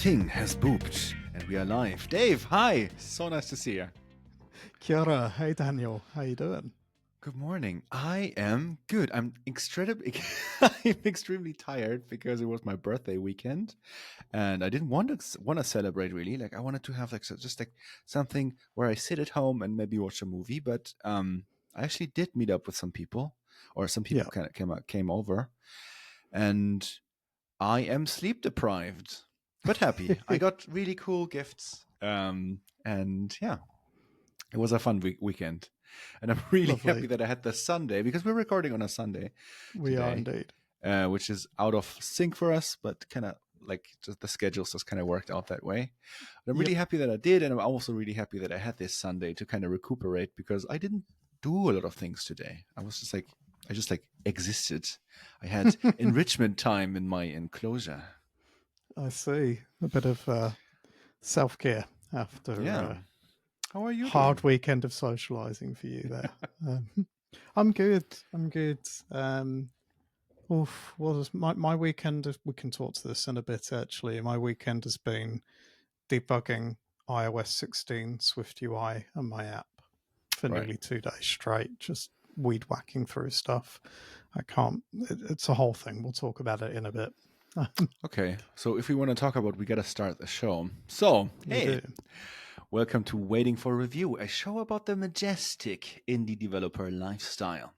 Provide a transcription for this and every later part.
thing has booped, and we are live. Dave, hi! So nice to see you. Kia ora. Hey, Daniel. How you doing? Good morning. I am good. I'm extremely tired because it was my birthday weekend, and I didn't want to celebrate really. Like I wanted to have just like something where I sit at home and maybe watch a movie. But I actually did meet up with some people, or some people Yeah. kind of came over, and I am sleep deprived, but happy. I got really cool gifts. And yeah, it was a fun weekend. And I'm really happy Lovely. that I had the Sunday because we're recording on a Sunday We are today, indeed. which is out of sync for us, but kind of like just the schedules just kind of worked out that way. But I'm Yep. really happy that I did. And I'm also really happy that I had this Sunday to kind of recuperate because I didn't do a lot of things today. I just existed. I had enrichment time in my enclosure. I see. A bit of self-care after Yeah. How are you hard doing? weekend of socializing for you there. I'm good. I'm good. Was my weekend, we can talk to this in a bit actually. My weekend has been debugging iOS 16 SwiftUI and my app for Right. nearly 2 days straight, just weed whacking through stuff. It's a whole thing. We'll talk about it in a bit. Okay. So if we want to talk about, we got to start the show. So, We hey, do. welcome to Waiting for Review, a show about the majestic indie developer lifestyle.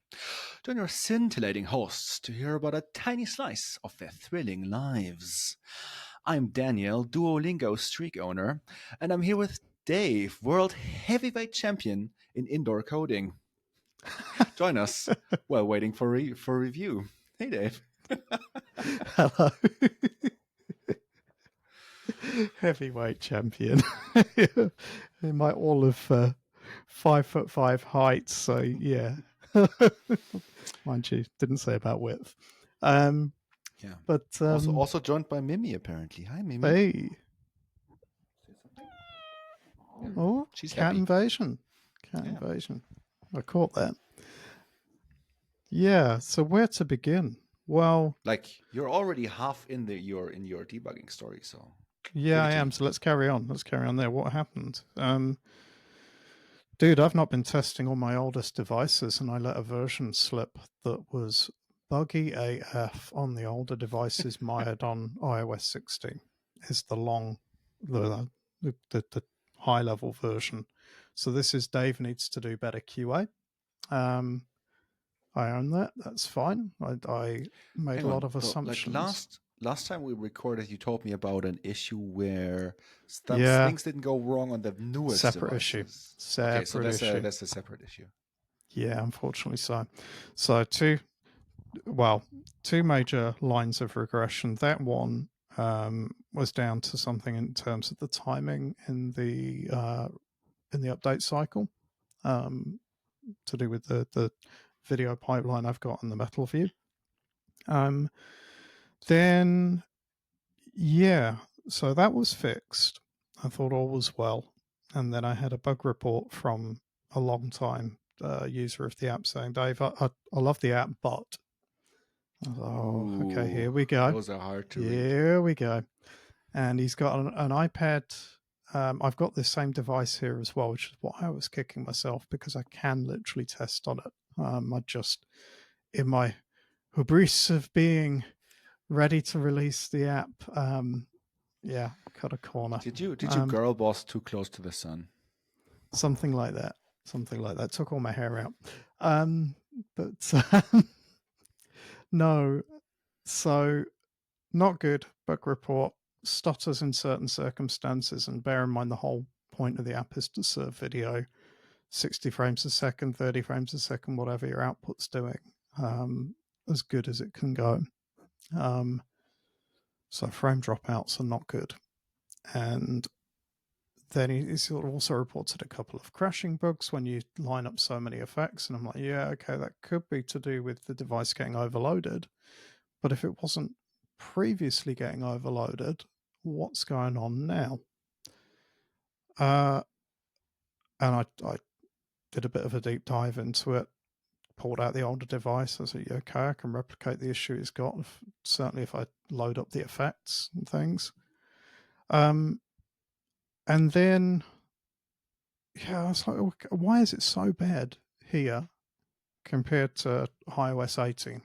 Join your scintillating hosts to hear about a tiny slice of their thrilling lives. I'm Daniel, Duolingo streak owner, and I'm here with Dave, world heavyweight champion in indoor coding. Join us while waiting for review. Hey, Dave. Hello. Heavyweight champion. In my all of 5'5" height. So yeah. Mind you, didn't say about width. Yeah. But Also joined by Mimi apparently. Hi, Mimi. hey. Say something. Oh, She's cat happy. invasion. Cat Yeah. invasion. I caught that. Yeah. So where to begin? Well, Like you're already half in your debugging story, so yeah, give it I to am. me. So let's carry on. Let's carry on there. What happened? Dude, I've not been testing on my oldest devices, and I let a version slip that was buggy AF on the older devices mired on iOS 16. Is the long, the high level version. So this is Dave needs to do better QA. I own that. That's fine. I made Hang a lot on. of So like assumptions. last time we recorded, you told me about an issue where Yeah, things didn't go wrong on the newest separate issue. devices. Okay, so Separate issue. that's a separate issue. Yeah, unfortunately so. So two major lines of regression. That one was down to something in terms of the timing in the update cycle, um, to do with the video pipeline I've got in the Metal View. Um, then yeah, so that was fixed. I thought all was well, and then I had a bug report from a long time user of the app saying, "Dave, I love the app, but." I was, oh, okay, Ooh, here we go. those are hard to read. Here we go. And he's got an iPad. I've got this same device here as well, which is why I was kicking myself because I can literally test on it. I just, in my hubris of being ready to release the app, yeah, cut a corner. Did you girl boss too close to the sun? Something like that. Something like that. Took all my hair out. But no. So not good. Bug report stutters in certain circumstances, and bear in mind the whole point of the app is to serve video 60 frames a second, 30 frames a second, whatever your output's doing, as good as it can go. So frame dropouts are not good. And then he sort of also reported a couple of crashing bugs when you line up so many effects. And I'm like, yeah, okay, that could be to do with the device getting overloaded. But if it wasn't previously getting overloaded, what's going on now? And I did a bit of a deep dive into it, pulled out the older device. I said, yeah, okay, I can replicate the issue it's got, certainly if I load up the effects and things. And then, yeah, I was like, why is it so bad here compared to iOS 18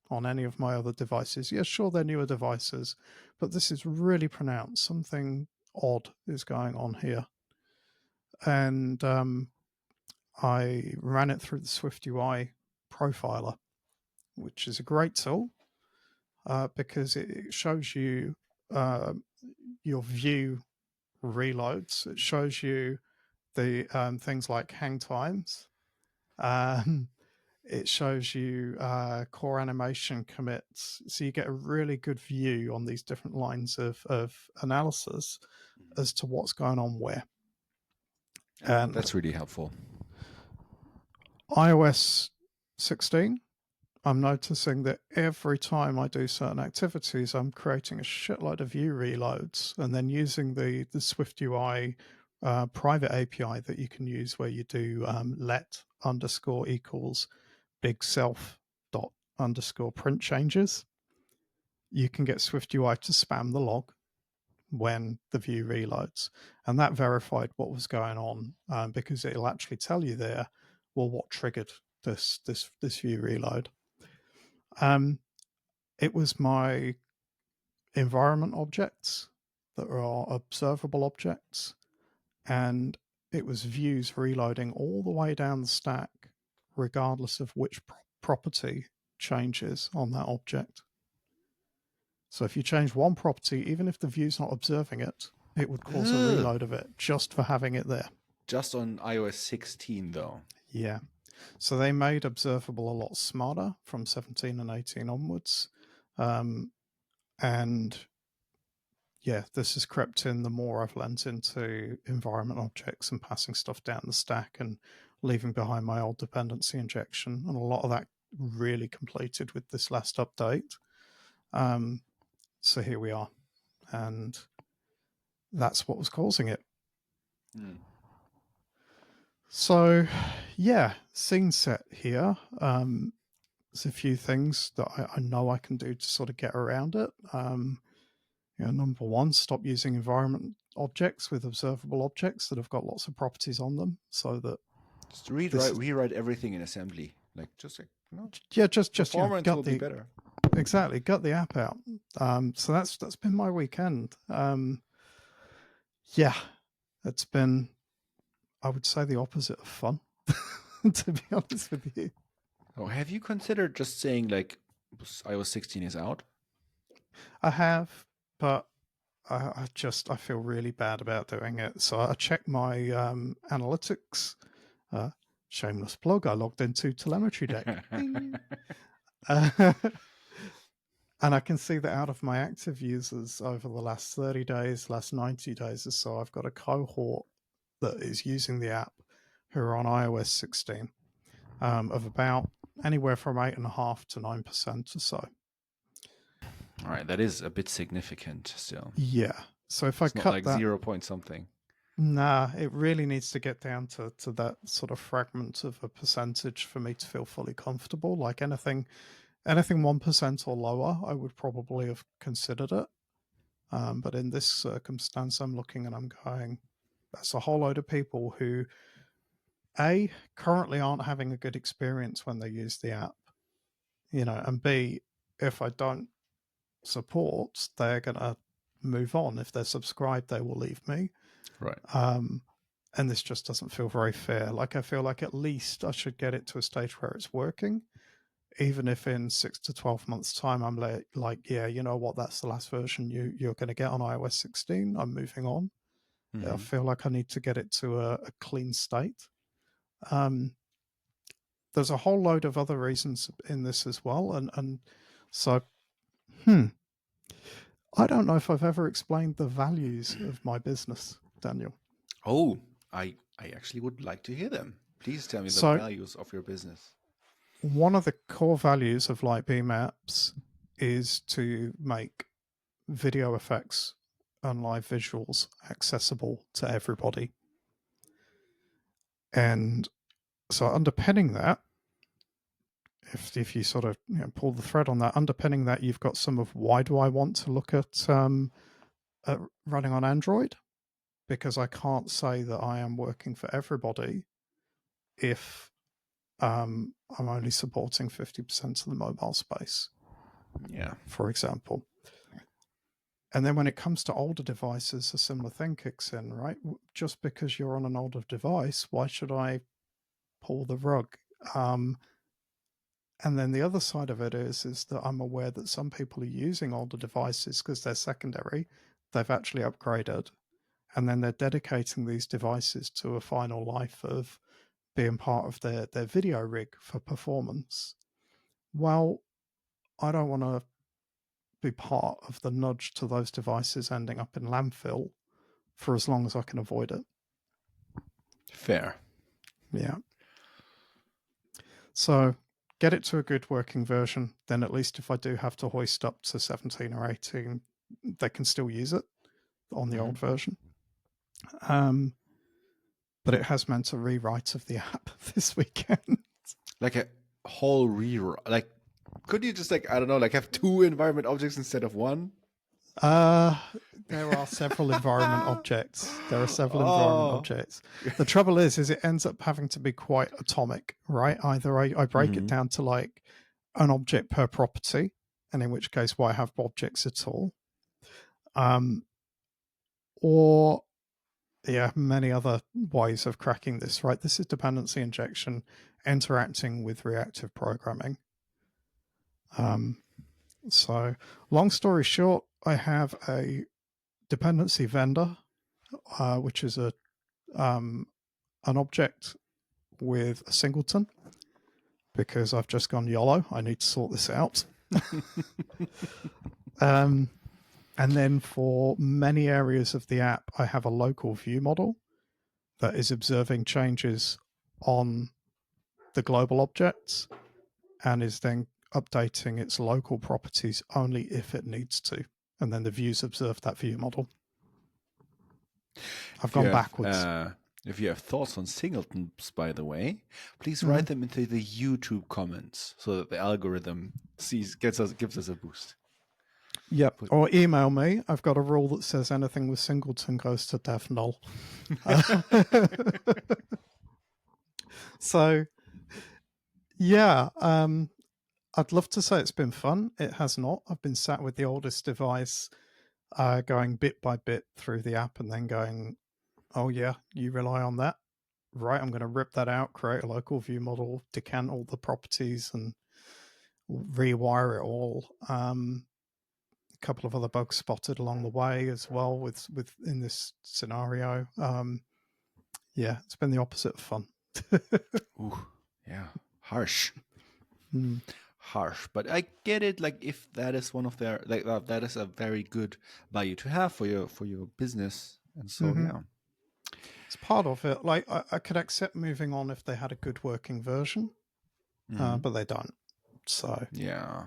on any of my other devices? Yeah, sure, they're newer devices, but this is really pronounced. Something odd is going on here. And I ran it through the SwiftUI profiler, which is a great tool because it shows you your view reloads. It shows you the things like hang times. Um, it shows you core animation commits. So you get a really good view on these different lines of analysis as to what's going on where. And That's really helpful. iOS 16, I'm noticing that every time I do certain activities, I'm creating a shitload of view reloads and then using the SwiftUI private API that you can use where you do let underscore equals big self dot underscore print changes. You can get SwiftUI to spam the log when the view reloads. And that verified what was going on because it'll actually tell you there, well, what triggered this view reload. It was my environment objects that are observable objects, and it was views reloading all the way down the stack, regardless of which property changes on that object. So if you change one property, even if the view's not observing it, it would cause a Ugh. reload of it just for having it there. Just on iOS 16, though. Yeah. So they made observable a lot smarter from 17 and 18 onwards. And yeah, this has crept in the more I've lent into environment objects and passing stuff down the stack and leaving behind my old dependency injection. And a lot of that really completed with this last update. So here we are. And that's what was causing it. So yeah, scene set here. There's a few things that I know I can do to sort of get around it. Number one, stop using environment objects with observable objects that have got lots of properties on them, so that Just rewrite everything in assembly. Just performance gut will be better. gut the app out. So that's been my weekend. Yeah, it's been, I would say, the opposite of fun, to be honest with you. Oh, have you considered just saying like iOS 16 is out? I have, but I feel really bad about doing it. So I checked my analytics. Shameless plug. I logged into telemetry deck. And I can see that out of my active users over the last 30 days, last 90 days or so, I've got a cohort that is using the app who are on iOS 16 of about anywhere from 8.5% to 9% or so. All right, that is a bit significant still. Yeah. So if I It's not cut like that, 0 point something. nah, it really needs to get down to that sort of fragment of a percentage for me to feel fully comfortable. Like anything 1% or lower, I would probably have considered it. But in this circumstance, I'm looking and I'm going, that's a whole load of people who, A, currently aren't having a good experience when they use the app, and B, if I don't support, they're going to move on. If they're subscribed, they will leave me. Right. And this just doesn't feel very fair. Like, I feel like at least I should get it to a stage where it's working, even if in 6 to 12 months' time I'm like, yeah, you know what, that's the last version you're going to get on iOS 16. I'm moving on. Mm-hmm. I feel like I need to get it to a clean state. There's a whole load of other reasons in this as well. And so, I don't know if I've ever explained the values of my business, Daniel. Oh, I actually would like to hear them. Please tell me the values of your business. One of the core values of Lightbeam apps is to make video effects and live visuals accessible to everybody. And so underpinning that, if you sort of pull the thread on that, underpinning that, you've got some of why do I want to look at running on Android, because I can't say that I am working for everybody if I'm only supporting 50% of the mobile space, for example. And then when it comes to older devices, a similar thing kicks in, right? Just because you're on an older device, why should I pull the rug? And then the other side of it is that I'm aware that some people are using older devices because they're secondary. They've actually upgraded, and then they're dedicating these devices to a final life of being part of their video rig for performance. Well, I don't want to be part of the nudge to those devices ending up in landfill for as long as I can avoid it. Fair. Yeah. So get it to a good working version. Then at least if I do have to hoist up to 17 or 18, they can still use it on the old version. But it has meant a rewrite of the app this weekend. Like a whole rewrite. Like, could you just like, I don't know, like have 2 environment objects instead of 1? There are several environment objects. The trouble is it ends up having to be quite atomic, right? Either I break it down to like an object per property, and in which case why have objects at all? Or many other ways of cracking this, right? This is dependency injection interacting with reactive programming. So long story short, I have a dependency vendor, which is an object with a singleton, because I've just gone YOLO. I need to sort this out. And then for many areas of the app, I have a local view model that is observing changes on the global objects and is then updating its local properties only if it needs to. And then the views observe that view model. I've gone backwards. If you have thoughts on singletons, by the way, please write them into the YouTube comments so that the algorithm gives us a boost. Yep. Or email me. I've got a rule that says anything with singleton goes to dev null. So, yeah, I'd love to say it's been fun. It has not. I've been sat with the oldest device, going bit by bit through the app and then going, oh yeah, you rely on that? Right, I'm going to rip that out, create a local view model, decant all the properties and rewire it all. A couple of other bugs spotted along the way as well with in this scenario. Yeah, it's been the opposite of fun. Ooh, yeah, harsh. Harsh, but I get it. Like, if that is one of their that is a very good value to have for your business, and so yeah, it's part of it. Like, I could accept moving on if they had a good working version, but they don't. So yeah,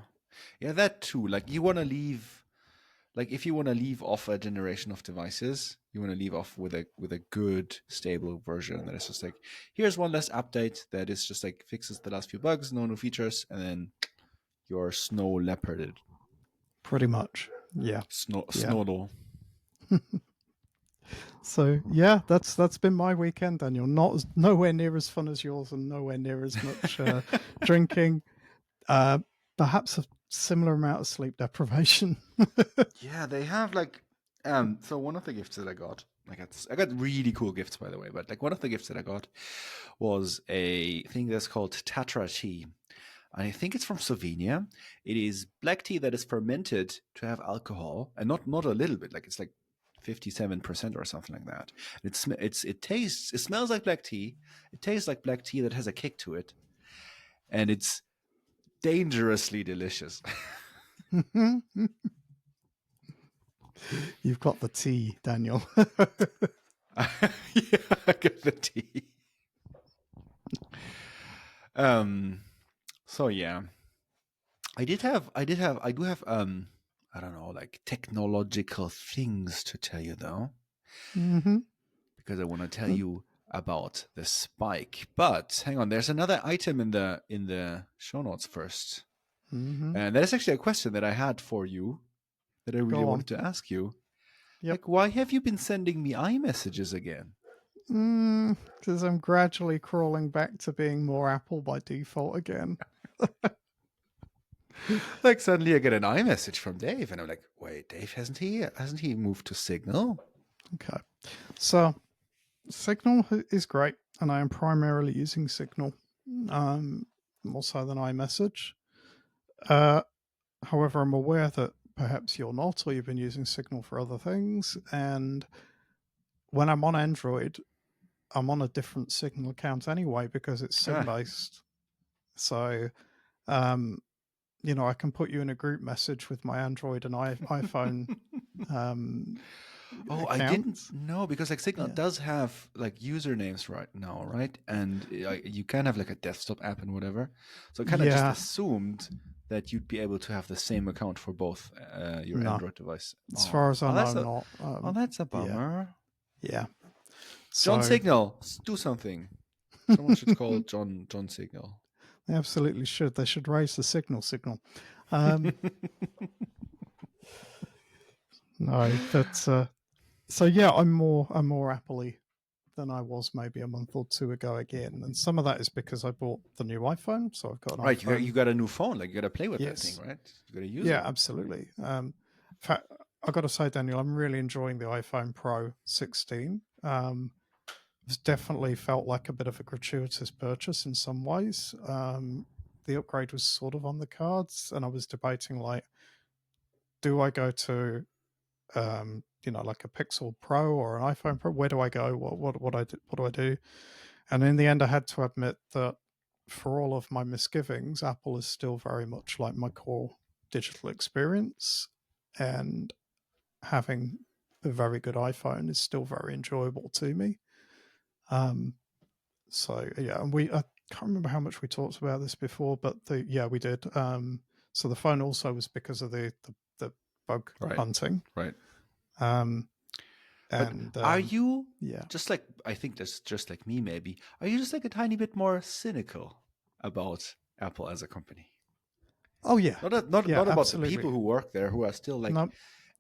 that too. Like, you want to leave. Like, if you want to leave off a generation of devices, you want to leave off with a good, stable version that is just like, here's one less update that is just like fixes the last few bugs, no new features, and then you're snow leoparded. Pretty much, yeah. Snowdle. So yeah, that's been my weekend, Daniel. Nowhere near as fun as yours, and nowhere near as much drinking. Perhaps a similar amount of sleep deprivation. Yeah, they have like so one of the gifts that I got really cool gifts, by the way, but like one of the gifts that I got was a thing that's called Tatra tea. And I think it's from Slovenia. It is black tea that is fermented to have alcohol, and not a little bit, like it's like 57% or something like that. It smells like black tea. It tastes like black tea that has a kick to it. And it's dangerously delicious. You've got the tea, Daniel. Yeah, I got the tea. So yeah, I do have I don't know, like technological things to tell you though, because I want to tell you about the spike. But hang on, there's another item in the show notes first, and that is actually a question that I had for you that I really wanted to ask you. Yep. Like, why have you been sending me iMessages again? Because I'm gradually crawling back to being more Apple by default again. Like suddenly I get an iMessage from Dave, and I'm like, wait, Dave hasn't he moved to Signal? Okay. So Signal is great, and I am primarily using Signal, more so than iMessage. Uh, However, I'm aware that perhaps you're not, or you've been using Signal for other things. And when I'm on Android, I'm on a different Signal account anyway because it's SIM Ah. based. So, um, I can put you in a group message with my Android and iPhone um, Oh, I didn't accounts. know because like Signal Yeah. does have like usernames right now, right? And you can have like a desktop app and whatever. So I kind of just Yeah. assumed that you'd be able to have the same account for both your No. Android device. As far as I know, That's not. a Yeah. bummer. Yeah. John So Signal, do something. Someone should call John Signal. they absolutely should. They should raise the signal. Um, no, but so yeah, I'm more Apple-y than I was maybe a month or two ago again, and some of that is because I bought the new iPhone, so I've got an Right, iPhone. you got a new phone. Like you got to play with that thing, Yes, right? You got to use yeah, it. absolutely. In fact, I got to say, Daniel, I'm really enjoying the iPhone Pro 16. It's definitely felt like a bit of a gratuitous purchase in some ways. The upgrade was sort of on the cards, and I was debating like, do I go to like a Pixel Pro or an iPhone Pro? Where do I go? What do I do? And in the end, I had to admit that for all of my misgivings, Apple is still very much like my core digital experience, and having a very good iPhone is still very enjoyable to me. Um, so yeah, and I can't remember how much we talked about this before, but we did. So the phone also was because of the bug Right, hunting. right. Um, But and are you yeah. just like I think that's just like me maybe? Are you just like a tiny bit more cynical about Apple as a company? Oh yeah, yeah, Not about the people absolutely. who work there who are still like No,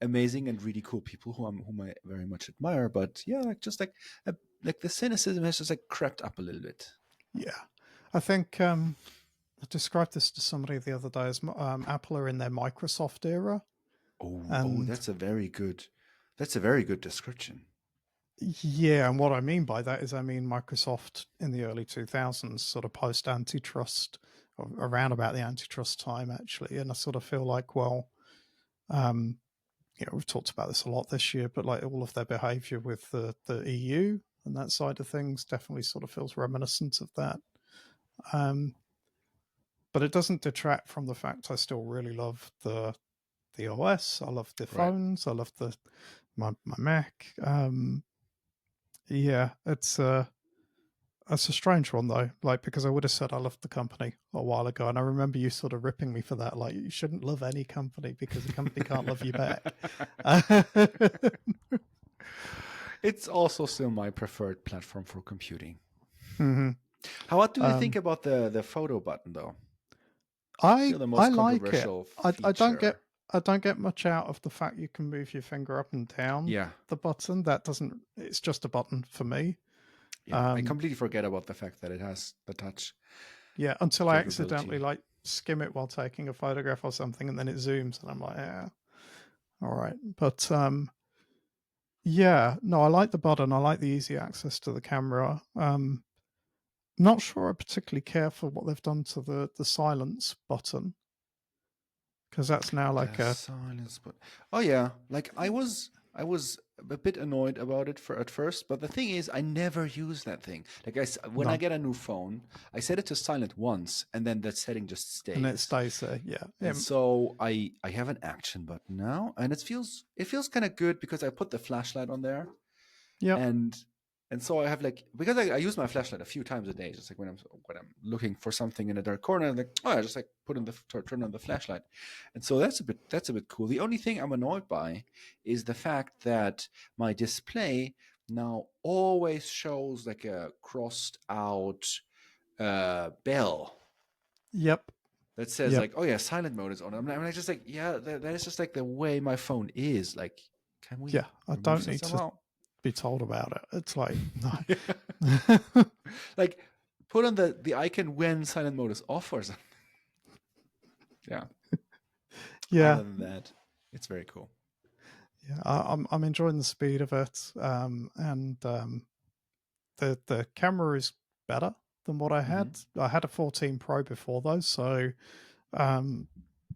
amazing and really cool people whom I very much admire, but yeah, like just like the cynicism has just like crept up a little bit. yeah. I think I described this to somebody the other day as Apple are in their Microsoft era, Oh, and that's a very good description. yeah, and what I mean by that is I mean Microsoft in the early 2000s, sort of post antitrust, or around about the antitrust time actually, and I sort of feel like, well, um, we've talked about this a lot this year, but like all of their behaviour with the EU and that side of things definitely sort of feels reminiscent of that. Um, but it doesn't detract from the fact I still really love the OS. I love the Right. phones. I love my Mac. Yeah, it's a strange one though, like because I would have said I loved the company a while ago, and I remember you sort of ripping me for that. Like you shouldn't love any company because the company can't love you back. It's also still my preferred platform for computing. hmm What do you think um, about the photo button though? I Still the I most like it. controversial I don't get feature. I don't get much out of the fact you can move your finger up and down Yeah, the button. That doesn't. It's just a button for me. yeah. I Um, completely forget about the fact that it has the touch yeah, until I accidentally capability. like skim it while taking a photograph or something, and then it zooms, and I'm like, yeah, all right. But yeah, no, I like the button. I like the easy access to the camera. Not sure I particularly care for what they've done to the silence button because that's now like The a silence but oh yeah, like I was a bit annoyed about it for at first, but the thing is I never use that thing. Like when I no, get a new phone, I set it to silent once and then that setting just and it stays. stays there. Yeah, And so I have an action button now, and it feels kind of good because I put the flashlight on there, yep, and so I have like because I use my flashlight a few times a day, just like when I'm looking for something in a dark corner, I'm like oh I just like turn on the flashlight, and so that's a bit cool. The only thing I'm annoyed by is the fact that my display now always shows like a crossed out bell yep, that says yep. like, "Oh yeah, silent mode is on." I'm just like, yeah, that is just like the way my phone is. Like, Can we Yeah, I remove don't that need to somehow? be told about it. It's like, Yeah. no. Like, put on the icon when silent mode is off or something. Yeah. Yeah, Other than that, it's very cool. yeah, I'm enjoying the speed of it, and the camera is better than what I had. Mm-hmm. I had a 14 Pro before though, so um,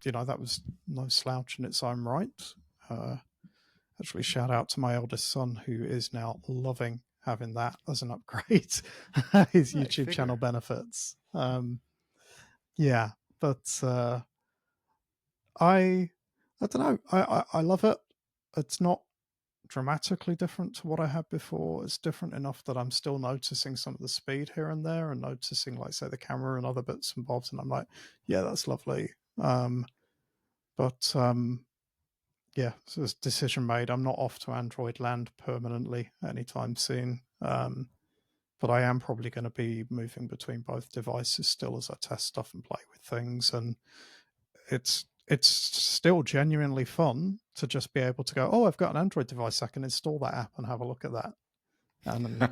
that was no slouch in its own right. Uh, Actually, shout out to my eldest son who is now loving having that as an upgrade. His I YouTube channel figure. benefits. Yeah, but I I don't know. I love it. It's not dramatically different to what I had before. It's different enough that I'm still noticing some of the speed here and there, and noticing, like, say, the camera and other bits and bobs. And I'm like, yeah, that's lovely. But yeah, so it's a decision made. I'm not off to Android land permanently anytime soon. But I am probably going to be moving between both devices still as I test stuff and play with things. And it's still genuinely fun to just be able to go, oh, I've got an Android device, I can install that app and have a look at that. And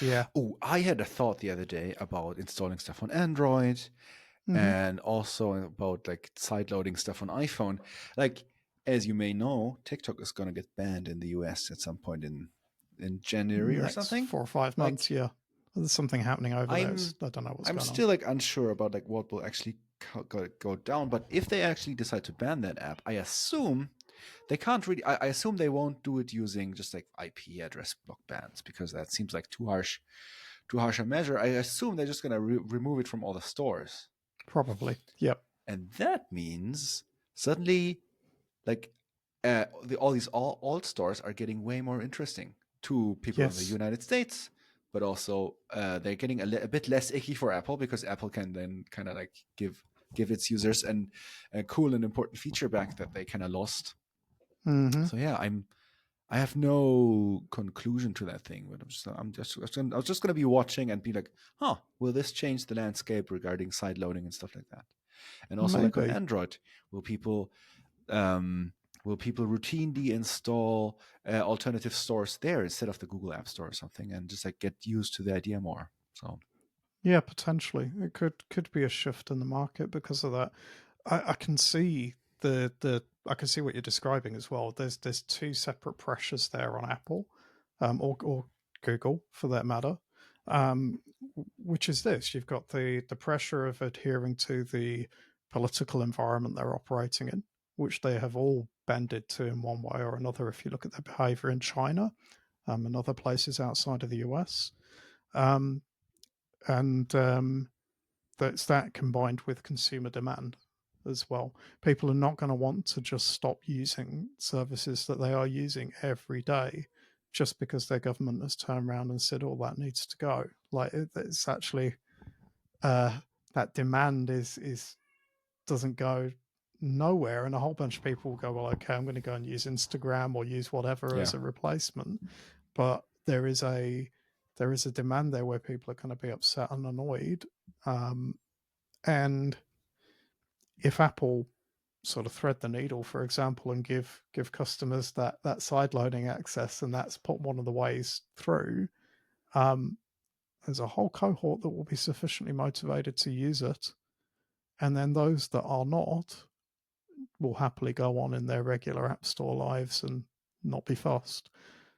yeah. Oh, I had a thought the other day about installing stuff on Android Hmm. and also about like sideloading stuff on iPhone. Like, as you may know, TikTok is going to get banned in the US at some point in January or Next something. 4 or 5 months, Like, yeah. There's something happening over there. I'm I don't know what's I'm going on. still like unsure about like what will actually go down. But if they actually decide to ban that app, I assume they can't really. I assume they won't do it using just like IP address block bans because that seems like too harsh a measure. I assume they're just gonna remove it from all the stores, Probably. Yep. and that means suddenly like all these alt stores are getting way more interesting to people in the Yes. United States, but also they're getting a bit less icky for Apple because Apple can then kind of like give its users a cool and important feature back that they kind of lost. Hmm. So yeah, I have no conclusion to that thing, but I was just gonna be watching and be like, huh, will this change the landscape regarding side loading and stuff like that? And also like on Maybe. Android, will people um, will people routinely install alternative stores there instead of the Google App Store or something, and just like get used to the idea more? So Yeah, potentially. It could be a shift in the market because of that. I can see the I can see what you're describing as well. There's two separate pressures there on Apple, or Google for that matter. Which is this: you've got the pressure of adhering to the political environment they're operating in, which they have all bended to in one way or another. If you look at their behavior in China, and other places outside of the US, um, and that's that combined with consumer demand as well. People are not going to want to just stop using services that they are using every day just because their government has turned around and said, "Oh, that needs to go." Like, it's actually uh, that demand is doesn't go nowhere, and a whole bunch of people will go, "Well, okay, I'm going to go and use Instagram or use whatever yeah, as a replacement," but there is a demand there where people are going to be upset and annoyed. And if Apple sort of thread the needle, for example, and give customers that side loading access, and that's put one of the ways through, um, there's a whole cohort that will be sufficiently motivated to use it, and then those that are not will happily go on in their regular App Store lives and not be fussed.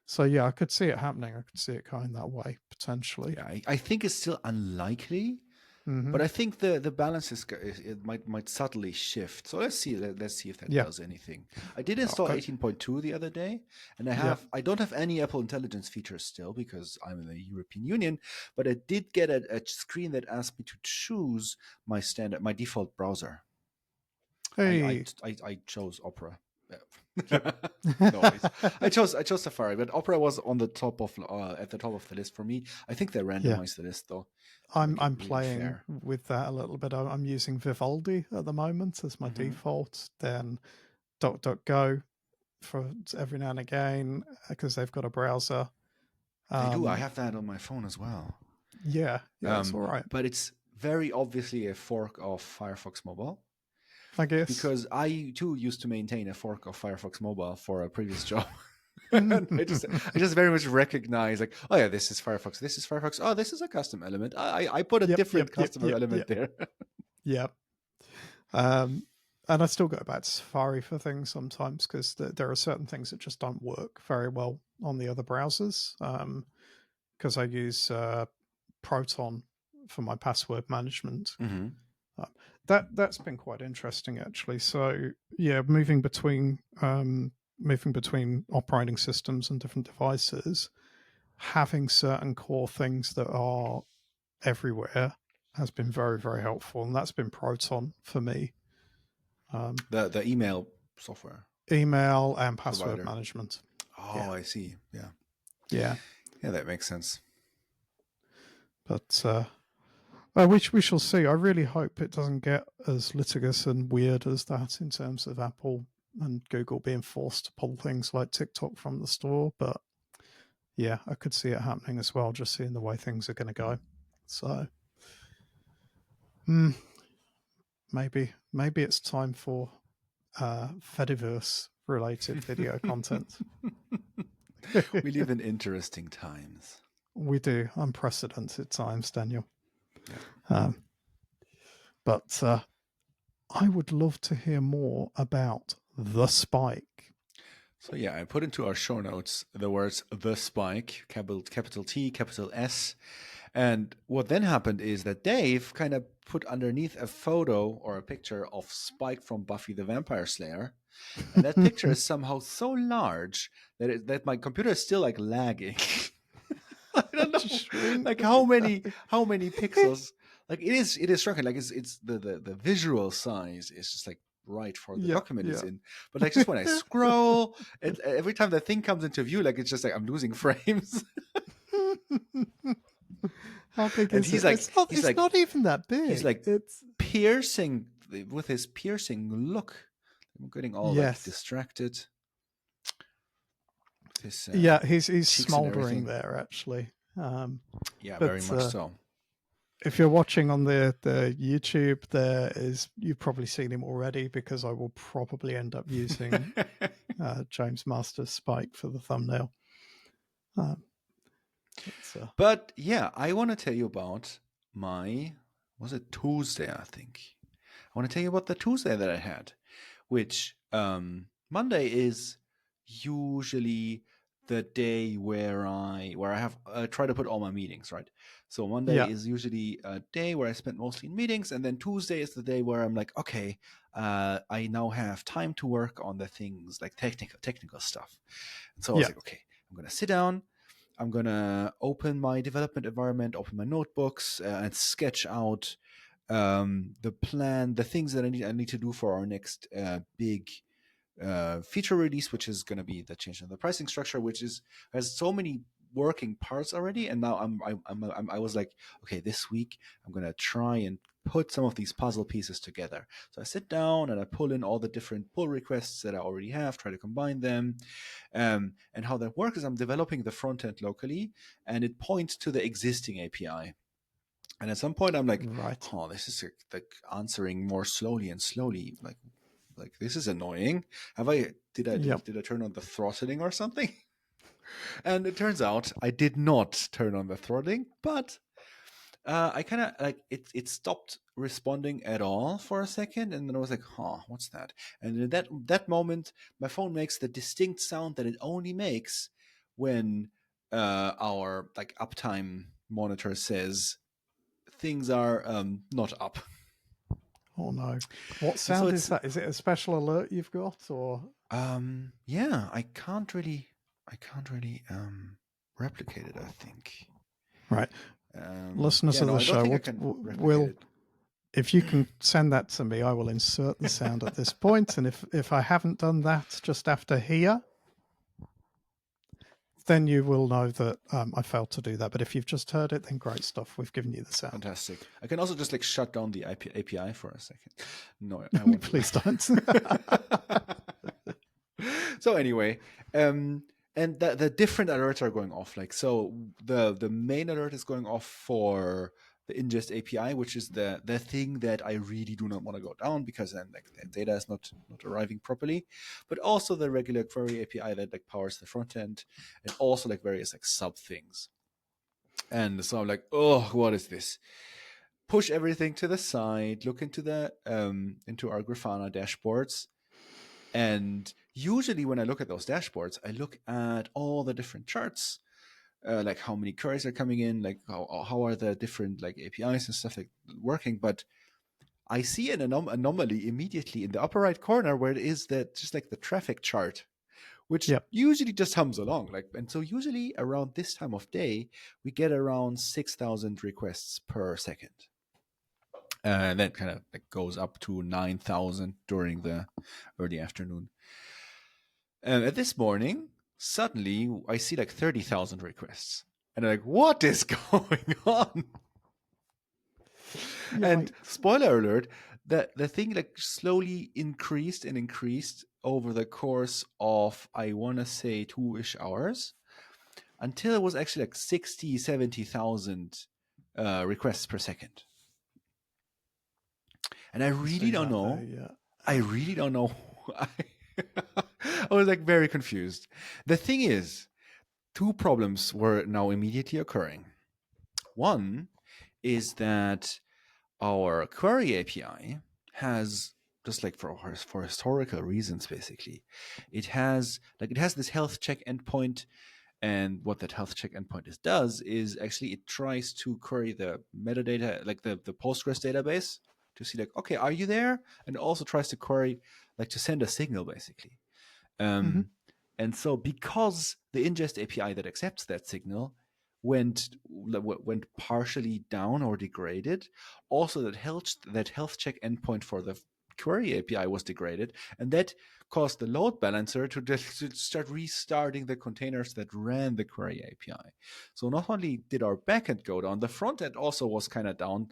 So yeah, I could see it happening. I could see it going that way potentially. yeah. I think it's still unlikely, Hmm. but I think the balance it might subtly shift. So let's see if that Yeah. does anything. I did Oh, install 18.2 the other day, and yeah. I don't have any Apple Intelligence features still because I'm in the European Union. But I did get a screen that asked me to choose my default browser. Hey. I chose Opera. Yep. No, I chose Safari, but Opera was on the top of at the top of the list for me. I think they Yeah. randomized the list though to I'm make it I'm really playing fair. with that a little bit. I'm using Vivaldi at the moment as my Hmm. default. Then DuckDuckGo for every now and again because they've got a browser. They do. I Um, have that on my phone as well. yeah, yeah, it's all right. But it's very obviously a fork of Firefox Mobile. I guess. Because I too used to maintain a fork of Firefox Mobile for a previous job. And I just very much recognize like, oh yeah, this is Firefox. This is Firefox. Oh, this is a custom element. I put a different custom element there. Yep. And I still go back to Safari for things sometimes because there are certain things that just don't work very well on the other browsers. Because I use Proton for my password management. Mm-hmm. That's been quite interesting actually. So yeah, moving between operating systems and different devices, having certain core things that are everywhere has been very, very helpful, and that's been Proton for me. The email software, Email and password provider. management. Oh, I see. Yeah, Yeah, that makes sense. but we shall see. I really hope it doesn't get as litigious and weird as that in terms of Apple and Google being forced to pull things like TikTok from the store. But yeah, I could see it happening as well, just seeing the way things are going to go. So maybe it's time for Fediverse related video content. We live in interesting times. We do. Unprecedented times, Daniel. Yeah. But I would love to hear more about the spike. So yeah, I put into our show notes the words "the spike," capital T, capital S. And what then happened is that Dave kind of put underneath a photo or a picture of Spike from Buffy the Vampire Slayer. And that picture is somehow so large that my computer is still like lagging. I don't know, like how many pixels. Like it is shocking. Like it's the visual size is just like right for the document it's in. But like just when I scroll, every time the thing comes into view, like it's just like I'm losing frames. How big is he's it? like, it's not even that big. He's like piercing with his piercing look. I'm getting all like distracted. This, he's smoldering there actually. Yeah, very much so. If you're watching on the YouTube, you've probably seen him already because I will probably end up using James Master's Spike for the thumbnail. But yeah, I want to tell you about was it Tuesday, I think. I want to tell you about the Tuesday that I had, which Monday is usually the day where I have try to put all my meetings, right? So Monday is usually a day where I spend mostly in meetings, and then Tuesday is the day where I'm like, okay, I now have time to work on the things like technical stuff. And so I was like, okay, I'm gonna sit down. I'm gonna open my development environment, open my notebooks, and sketch out the plan, the things that I need to do for our next big feature release, which is going to be the change in the pricing structure, which has so many working parts already. And now I was like, okay, this week I'm going to try and put some of these puzzle pieces together. So I sit down and I pull in all the different pull requests that I already have, try to combine them. And how that works is I'm developing the front end locally, and it points to the existing API. And at some point, I'm like, oh, this is like answering more slowly and slowly. Like this is annoying. Did I turn on the throttling or something? And it turns out I did not turn on the throttling, but I kind of like it stopped responding at all for a second, and then I was like, huh, what's that? And in that moment, my phone makes the distinct sound that it only makes when our like uptime monitor says things are not up. Oh no! What sound is that? Is it a special alert you've got, or? Yeah, I can't really replicate it. I think. Right, listeners of the show, if you can send that to me, I will insert the sound at this point. And if I haven't done that just after here, then you will know that I failed to do that. But if you've just heard it, then great stuff. We've given you the sound. Fantastic. I can also just like shut down the API for a second. No, I won't. Please don't. So anyway, and the different alerts are going off. Like so, the main alert is going off for ingest API, which is the thing that I really do not want to go down, because then like the data is not arriving properly, but also the regular query API that like powers the front end, and also like various like sub things. And so I'm like, oh, what is this? Push everything to the side, look into into our Grafana dashboards. And usually when I look at those dashboards, I look at all the different charts, like how many queries are coming in, like how are the different like APIs and stuff like working. But I see an anomaly immediately in the upper right corner, where it is that just like the traffic chart, which Yep. usually just hums along. Like, and so usually around this time of day, we get around 6,000 requests per second. And that kind of like goes up to 9,000 during the early afternoon. And this morning, suddenly I see like 30,000 requests. And I'm like, what is going on? And spoiler alert, the thing like slowly increased and increased over the course of, I want to say, 2-ish hours, until it was actually like 60, 70,000 requests per second. And I really don't know. I really don't know why. I was like very confused. The thing is, two problems were now immediately occurring. One is that our query API has, just like for historical reasons, basically, it has this health check endpoint. And what that health check endpoint does is actually it tries to query the metadata, like the Postgres database, to see like, okay, are you there? And also tries to query, like to send a signal, basically. And so because the ingest API that accepts that signal went partially down or degraded, also that health check endpoint for the query API was degraded, and that caused the load balancer to start restarting the containers that ran the query API. So not only did our backend go down, the front end also was kind of down,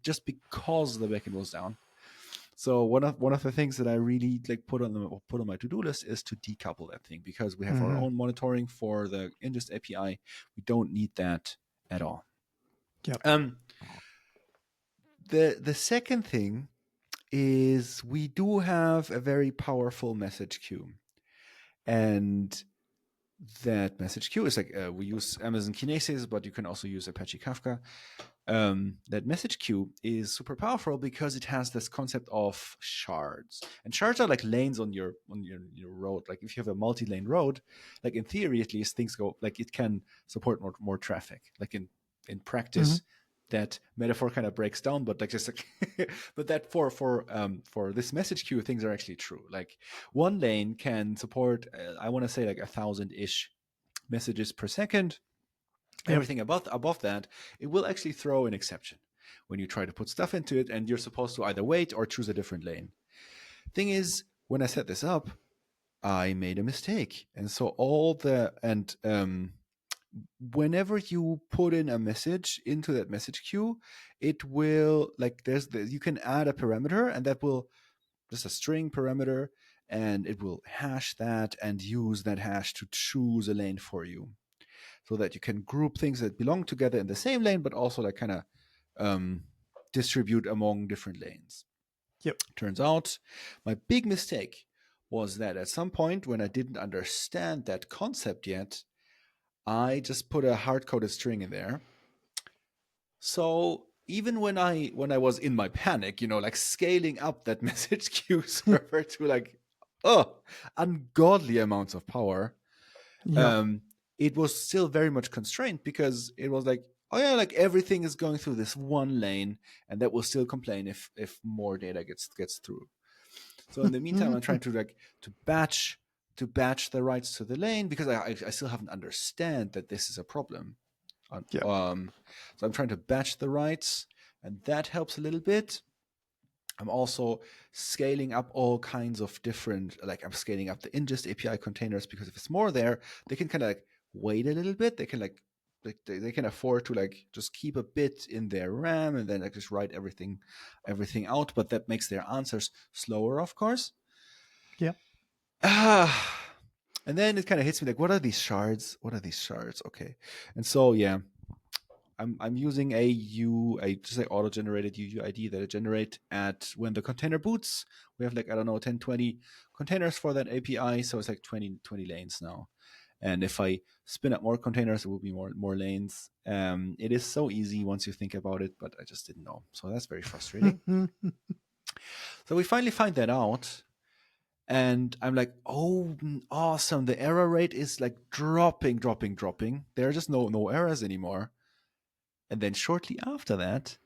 just because the backend was down. So one of the things that I really like put on my to-do list is to decouple that thing, because we have our own monitoring for the ingest API. We don't need that at all. Yep. The second thing is we do have a very powerful message queue, and that message queue is like we use Amazon Kinesis, but you can also use Apache Kafka. That message queue is super powerful because it has this concept of shards, and shards are like lanes on your road. Like if you have a multi-lane road, like in theory at least, things go like it can support more traffic. Like in practice, that metaphor kind of breaks down, but like just like but that for this message queue, things are actually true. Like one lane can support I want to say like 1,000-ish messages per second. Everything above that, it will actually throw an exception when you try to put stuff into it, and you're supposed to either wait or choose a different lane. Thing is, when I set this up, I made a mistake, and so whenever you put in a message into that message queue, it will like you can add a parameter, and that will just a string parameter, and it will hash that and use that hash to choose a lane for you, so that you can group things that belong together in the same lane, but also like kind of distribute among different lanes. Yep. Turns out my big mistake was that at some point when I didn't understand that concept yet, I just put a hard-coded string in there. So even when I was in my panic, like scaling up that message queue server to like ungodly amounts of power, it was still very much constrained, because it was like, oh yeah, like everything is going through this one lane, and that will still complain if more data gets through. So in the meantime, I'm trying to batch the writes to the lane, because I still haven't understand that this is a problem. So I'm trying to batch the writes, and that helps a little bit. I'm also scaling up all kinds of different, like I'm scaling up the ingest API containers, because if it's more there, they can kind of like wait a little bit. They can they can afford to like just keep a bit in their RAM, and then like just write everything out. But that makes their answers slower, of course. Yeah. And then it kind of hits me like, what are these shards? Okay. And so, yeah, I'm using a just like auto-generated UUID that I generate at when the container boots. We have like, I don't know, 10, 20 containers for that API. So it's like 20 lanes now. And if I spin up more containers, it will be more lanes. It is so easy once you think about it, but I just didn't know. So that's very frustrating. So we finally find that out. And I'm like, oh, awesome. The error rate is like dropping. There are just no errors anymore. And then shortly after that,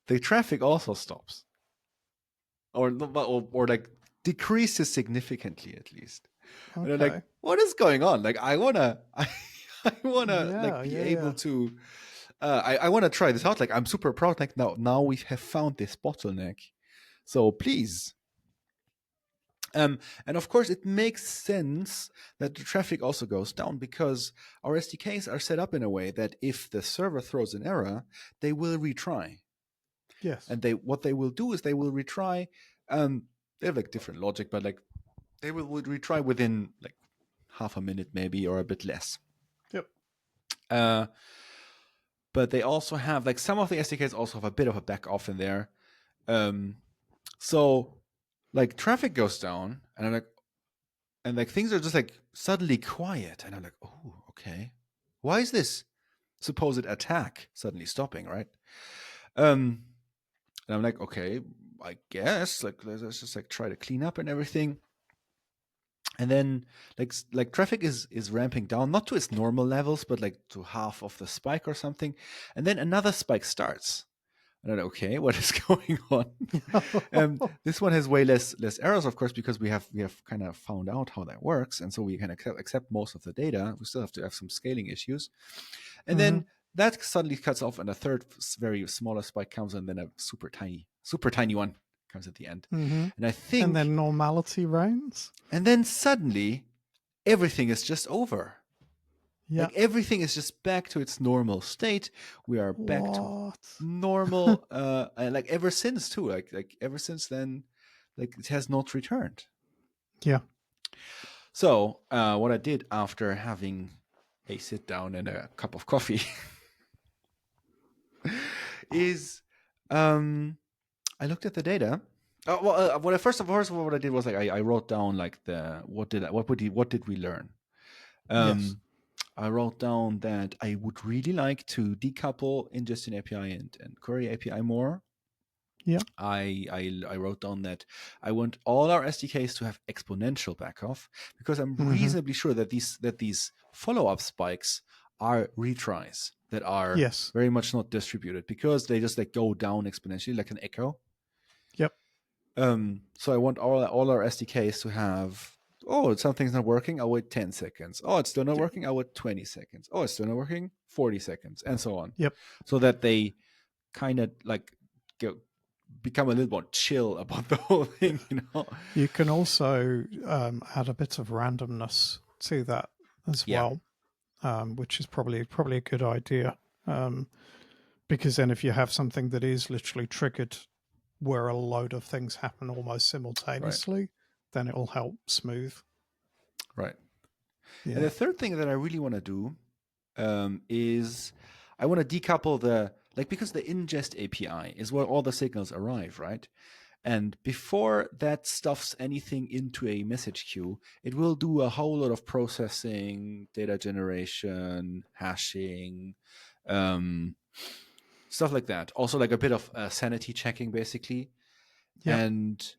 the traffic also stops. Or like decreases significantly at least. And I'm like, Okay. what is going on? Like I wanna I wanna like Yeah, be yeah, able yeah. to I wanna try this out. Like I'm super proud. Like now we have found this bottleneck. So please. And of course, it makes sense that the traffic also goes down because our SDKs are set up in a way that if the server throws an error, they will retry. Yes. And what they will do is they will retry. They have like different logic, but like they will retry within like half a minute maybe or a bit less. Yep. But they also have like some of the SDKs also have a bit of a back off in there. So like traffic goes down, and I'm like, and like things are just like suddenly quiet, and I'm like, oh, okay, why is this supposed attack suddenly stopping, right? And I'm like, okay, I guess like let's just like try to clean up and everything. And then like traffic is ramping down, not to its normal levels, but like to half of the spike or something. And then another spike starts. And I'm like, okay, what is going on? This one has way less errors, of course, because we have kind of found out how that works, and so we can accept most of the data. We still have to have some scaling issues, and then that suddenly cuts off, and a third very smaller spike comes, and then a super tiny one comes at the end. Mm-hmm. And I think, And then normality reigns. and then suddenly everything is just over. Yeah. Like everything is just back to its normal state. We are back to What? normal, and like ever since too. Like ever since then, like it has not returned. Yeah. So what I did after having a sit down and a cup of coffee is I looked at the data. What I first of all, what I did was like I wrote down like what did we learn. Yes. I wrote down that I would really like to decouple ingestion API and query API more. Yeah. I wrote down that I want all our SDKs to have exponential backoff because I'm reasonably sure that these follow-up spikes are retries that are Yes. very much not distributed because they just like go down exponentially like an echo. Yep. So I want all our SDKs to have, oh, something's not working, I'll wait 10 seconds. Oh, it's still not working, I'll wait 20 seconds. Oh, it's still not working, 40 seconds, and so on. Yep. So that they kind of like become a little more chill about the whole thing, you know? You can also add a bit of randomness to that as well, which is probably a good idea. Because then if you have something that is literally triggered where a load of things happen almost simultaneously, then it will help smooth. Right. Yeah. And the third thing that I really want to do is I want to decouple because the ingest API is where all the signals arrive, right? And before that stuffs anything into a message queue, it will do a whole lot of processing, data generation, hashing, stuff like that. Also, like a bit of sanity checking, basically. Yep. And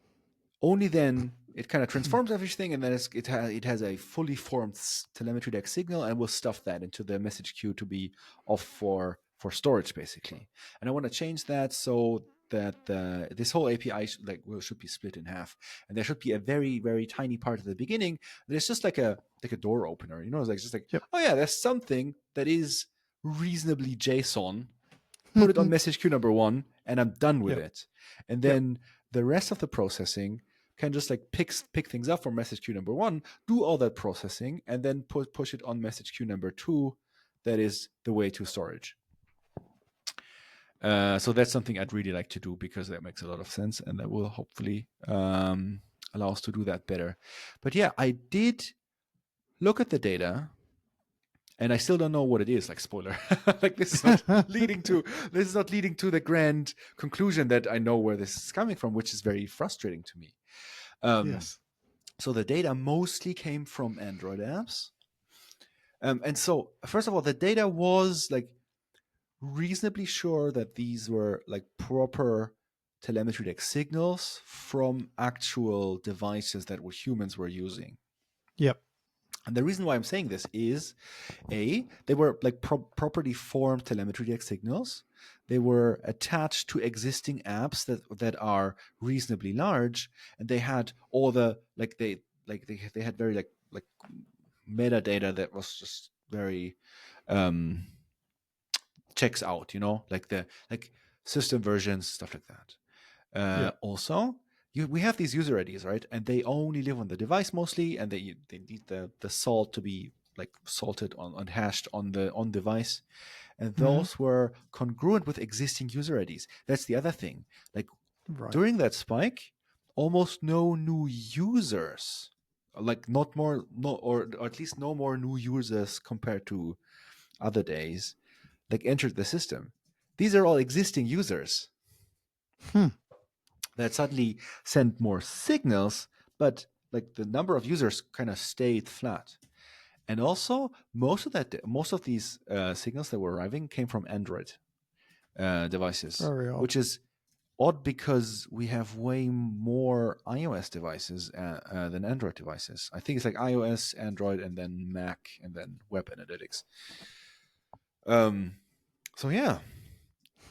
only then it kind of transforms everything, and then it has a fully formed telemetry deck signal, and we'll stuff that into the message queue to be off for storage, basically. And I want to change that so that this whole API should be split in half, and there should be a very, very tiny part at the beginning that is just like a door opener. You know, it's like just like, Yep. oh yeah, there's something that is reasonably JSON. Put it on message queue number 1, and I'm done with it. And then the rest of the processing can just like pick things up from message queue number 1, do all that processing, and then push it on message queue number 2. That is the way to storage. So that's something I'd really like to do because that makes a lot of sense, and that will hopefully allow us to do that better. But yeah, I did look at the data, and I still don't know what it is. Like, spoiler, like this is not leading to the grand conclusion that I know where this is coming from, which is very frustrating to me. Yes. So the data mostly came from Android apps. And so, first of all, the data was like reasonably sure that these were like proper telemetry like signals from actual devices that humans were using. Yep. And the reason why I'm saying this is they were like properly formed telemetry deck signals. They were attached to existing apps that are reasonably large, and they had all the they had very like metadata that was just very um checks out, like the like system versions, stuff like that. Yep. Also, we have these user IDs, right? And they only live on the device mostly, and they need the salt to be like salted on hashed on the on device, and Mm-hmm. those were congruent with existing user IDs. That's the other thing. Like Right. during that spike, almost no new users, like not more, no, or at least no more new users compared to other days, like entered the system. These are all existing users Hmm. that suddenly sent more signals, but like the number of users kind of stayed flat. And also, most of these signals that were arriving came from Android devices, Very odd. which is odd because we have way more iOS devices than Android devices. I think it's like iOS, Android, and then Mac, and then Web Analytics. So yeah,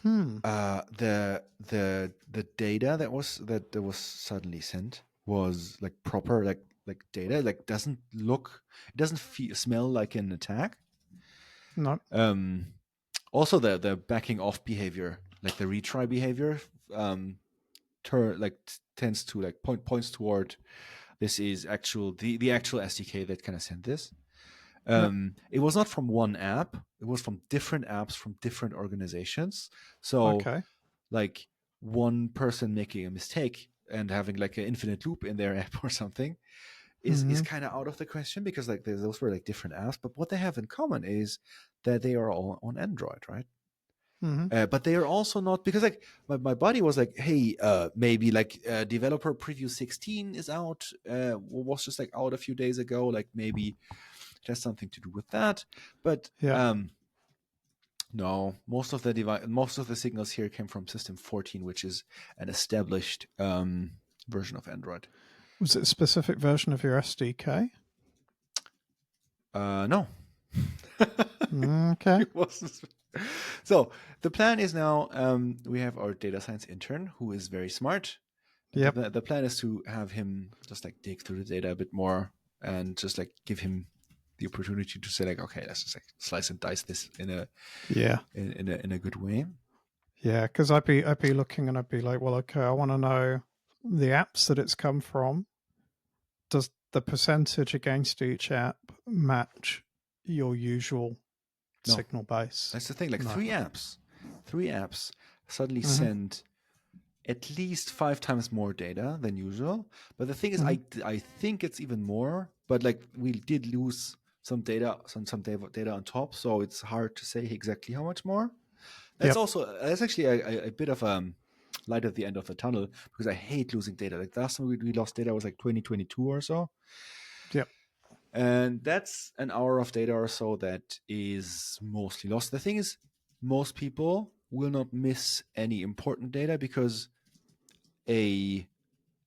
Hmm. The data that was suddenly sent was like proper like data, like it doesn't smell like an attack. No. Also the backing off behavior, like the retry behavior, tends to like points toward this is the actual SDK that kind of sent this. Yep. It was not from one app, it was from different apps from different organizations. So Okay. like one person making a mistake and having like an infinite loop in their app or something is Mm-hmm. kind of out of the question, because like those were like different apps, but what they have in common is that they are all on Android, right? Mm-hmm. But they are also not, because like my buddy was like, hey, maybe like developer preview 16 is out, was just like out a few days ago, like maybe it has something to do with that. But Yeah. no, most of the signals here came from System 14, which is an established version of Android. Was it a specific version of your SDK? No. Okay. It wasn't. So the plan is now we have our data science intern who is very smart. Yep. The plan is to have him just like dig through the data a bit more and just like give him the opportunity to say like, okay, let's just like slice and dice this Yeah. in a good way. Yeah. Because I'd be looking and I'd be like, well, okay, I want to know the apps that it's come from. Does the percentage against each app match your usual No, signal base? that's the thing. Like No. three apps suddenly Mm-hmm. send at least 5 times more data than usual. But the thing is, Mm-hmm. I think it's even more. But like we did lose some data, data on top, so it's hard to say exactly how much more. Yep. That's actually a bit of light at the end of the tunnel, because I hate losing data. Like the last time we lost data was like 2022 or so. Yep. And that's an hour of data or so that is mostly lost. The thing is, most people will not miss any important data because a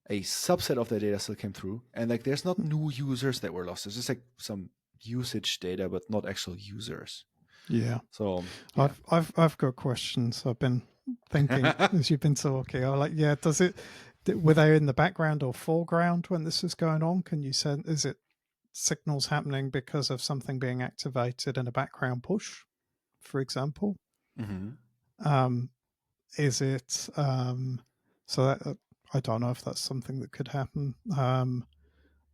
subset of the data still came through, and like there's not new users that were lost. There's just like some usage data, but not actual users. Yeah. So yeah. I've got questions. I've been thinking as you've been talking. I'm like, yeah, were they in the background or foreground when this was going on? Can you send, is it signals happening because of something being activated in a background push, for example? Mm-hmm. Is it, so that, I don't know if that's something that could happen.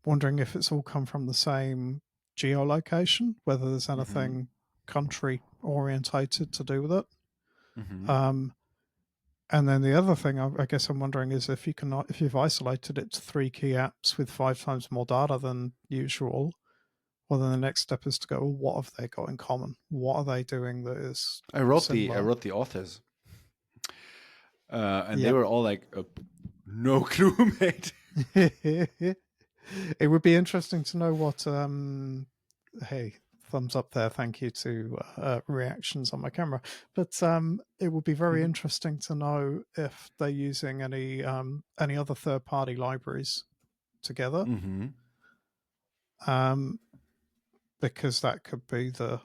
Wondering if it's all come from the same geolocation, whether there's Mm-hmm. anything country orientated to do with it. Mm-hmm. Um, and then the other thing I guess I'm wondering is if you've isolated it to 3 key apps with 5 times more data than usual, Well, then the next step is to go, well, what have they got in common? What are they doing that is I wrote similar? the authors, and they Yep. were all like, no clue, mate. It would be interesting to know what. Hey, thumbs up there. Thank you to reactions on my camera. But it would be very Mhm. interesting to know if they're using any other third-party libraries together, Mhm. because that could be the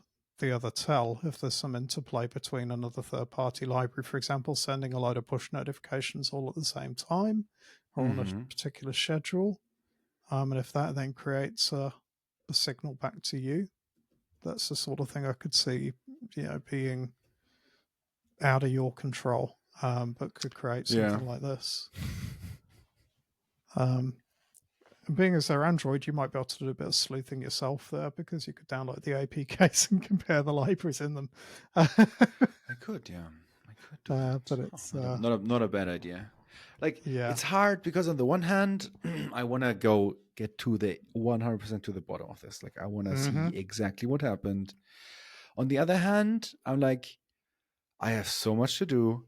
other tell if there's some interplay between another third-party library, for example, sending a load of push notifications all at the same time or on a Mhm. particular schedule. And if that then creates a signal back to you, that's the sort of thing I could see, being out of your control, but could create Yeah. something like this. And being as they're Android, you might be able to do a bit of sleuthing yourself there because you could download the APKs and compare the libraries in them. I could, yeah. I could do that. But Oh, it's not a bad idea. Like, yeah. it's hard because on the one hand, I want to go get to the 100% to the bottom of this. Like, I want to see Mm-hmm. exactly what happened. On the other hand, I'm like, I have so much to do,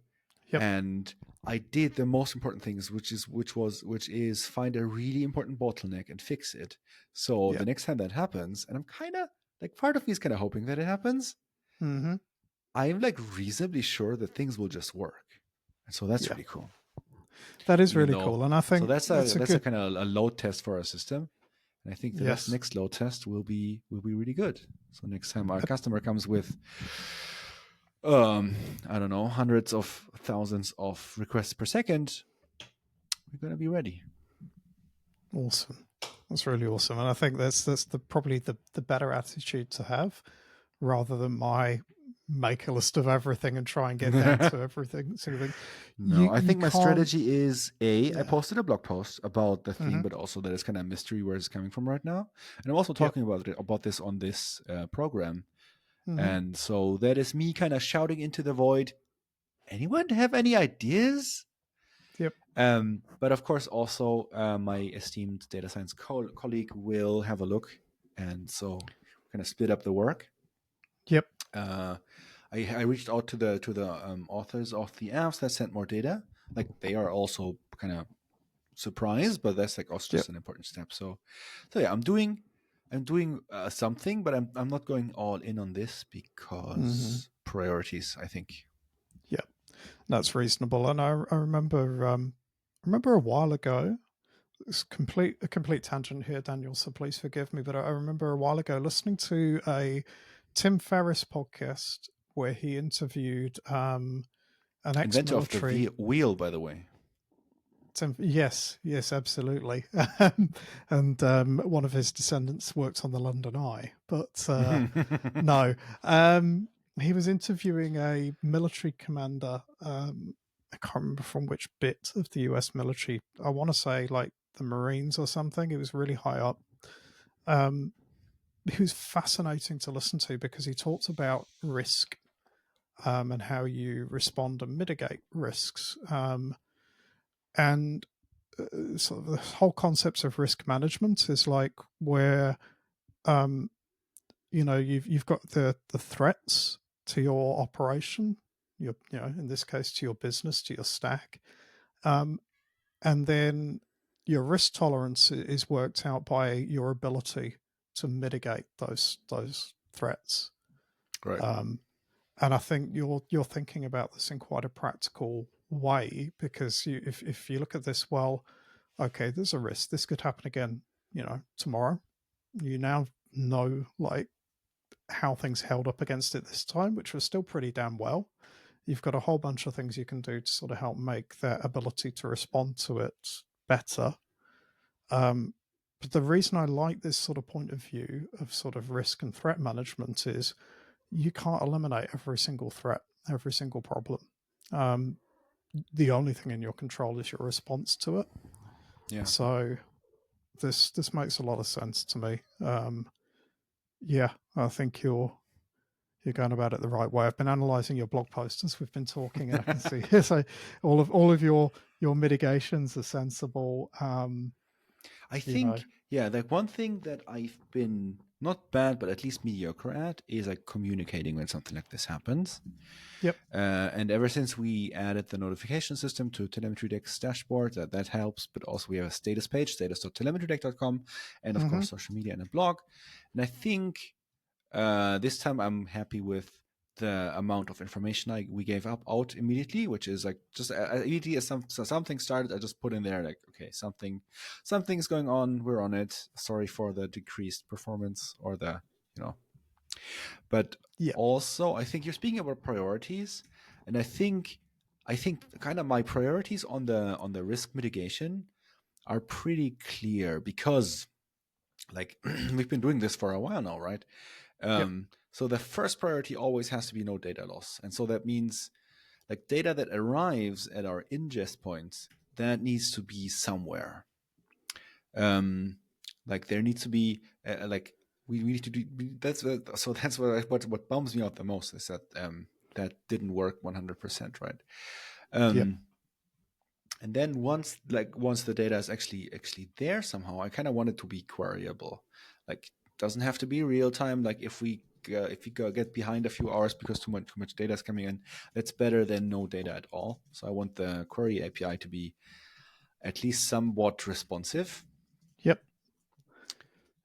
Yep. and I did the most important things, which is find a really important bottleneck and fix it. So the Yep. next time that happens, and I'm kind of like, part of me is kind of hoping that it happens. Mm-hmm. I'm like reasonably sure that things will just work, and so that's Yeah. really cool. That is Even really though, cool, and I so think that's a that's a good. kind of a load test for our system, and I think the Yes. next load test will be really good. So next time our Uh, customer comes with, I don't know, hundreds of thousands of requests per second, we're gonna be ready. Awesome. That's really awesome, and I think that's probably the better attitude to have, rather than my make a list of everything and try and get down to everything sort of thing. No, I You think my can't. strategy is I Yeah. posted a blog post about the theme, Mm-hmm. but also that it's kind of a mystery where it's coming from right now. And I'm also Yep. talking about this on this program. Mm-hmm. And so that is me kind of shouting into the void. Anyone have any ideas? Yep. But of course, also my esteemed data science colleague will have a look, and so we're gonna split up the work. Yep. Uh, I reached out to the authors of the apps that sent more data. Like, they are also kind of surprised, but that's like also Yep. just an important step. So yeah, I'm doing something, but I'm not going all in on this Mm-hmm. because priorities, I think. Yep. That's reasonable, and I remember a while ago. It's a complete tangent here, Daniel. So please forgive me, but I remember a while ago listening to a Tim Ferriss podcast where he interviewed an Inventor of the ex-military. wheel, by the way. Yes, yes, absolutely. And one of his descendants worked on the London Eye, but no, he was interviewing a military commander. I can't remember from which bit of the US military. I want to say like the Marines or something. He was really high up. Um, he was fascinating to listen to because he talked about risk, and how you respond and mitigate risks. And sort of the whole concept of risk management is like where um, you've got the threats to your operation, your in this case to your business, to your stack, um, and then your risk tolerance is worked out by your ability to mitigate those threats. Right. Um, and I think you're thinking about this in quite a practical way because if you look at this, well, okay, there's a risk this could happen again, tomorrow. You now know like how things held up against it this time, which was still pretty damn well. You've got a whole bunch of things you can do to sort of help make that ability to respond to it better. Um, but the reason I like this sort of point of view of sort of risk and threat management is you can't eliminate every single threat, every single problem. Um, the only thing in your control is your response to it. Yeah. So this makes a lot of sense to me. Yeah, I think you're going about it the right way. I've been analysing your blog post as we've been talking, and I can see so all of your mitigations are sensible. I You know, think, yeah, like one thing that I've been not bad, but at least mediocre at, is like communicating when something like this happens. Yep. And ever since we added the notification system to TelemetryDeck's dashboard, that helps. But also we have a status page, status.telemetrydeck.com, and of course social media and a blog. And I think this time I'm happy with the amount of information we gave out immediately, which is like just immediately as something started, I just put in there like, okay, something's going on, we're on it. Sorry for the decreased performance or the, but Yeah. also I think you're speaking about priorities, and I think kind of my priorities on the risk mitigation are pretty clear because like we've been doing this for a while now, right? Yep. So the first priority always has to be no data loss. And so that means like data that arrives at our ingest points, that needs to be somewhere. Like there needs to be like we need to do that's what bums me out the most is that that didn't work 100%, right? Yep. And then once the data is actually there somehow, I kind of want it to be queryable. Like doesn't have to be real time. Like if we get behind a few hours because too much data is coming in, that's better than no data at all. So I want the query API to be at least somewhat responsive. Yep.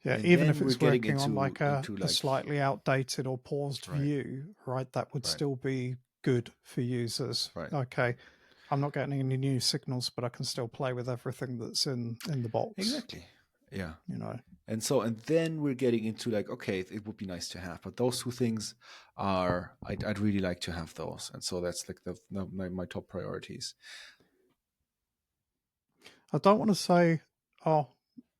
Yeah, And even if then we're it's getting working on like a like slightly outdated or paused right, view, right, that would right, still be good for users. right. Okay, I'm not getting any new signals, but I can still play with everything that's in the box. Exactly. Yeah. And then we're getting into like, okay, it would be nice to have, but those two things are, I'd really like to have those. And so that's like my top priorities. I don't want to say, oh,